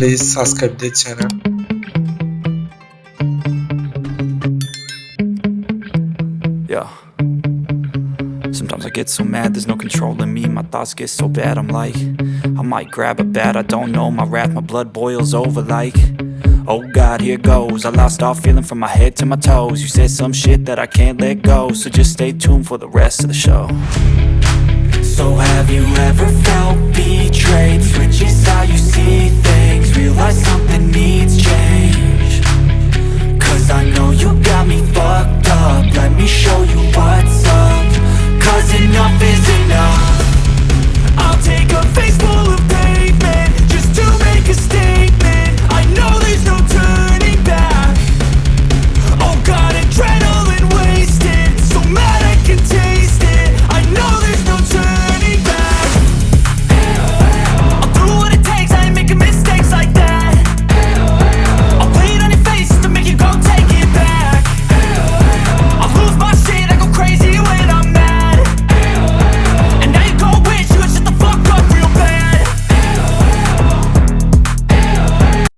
subscribe the channel. Yeah. Sometimes I get so mad, there's no controlling me. My thoughts get so bad, I'm like, I might grab a bat, I don't know. My wrath, my blood boils over like, oh God, here goes. I lost all feeling from my head to my toes. You said some shit that I can't let go, so just stay tuned for the rest of the show. So have you ever felt betrayed? Switches how you see things.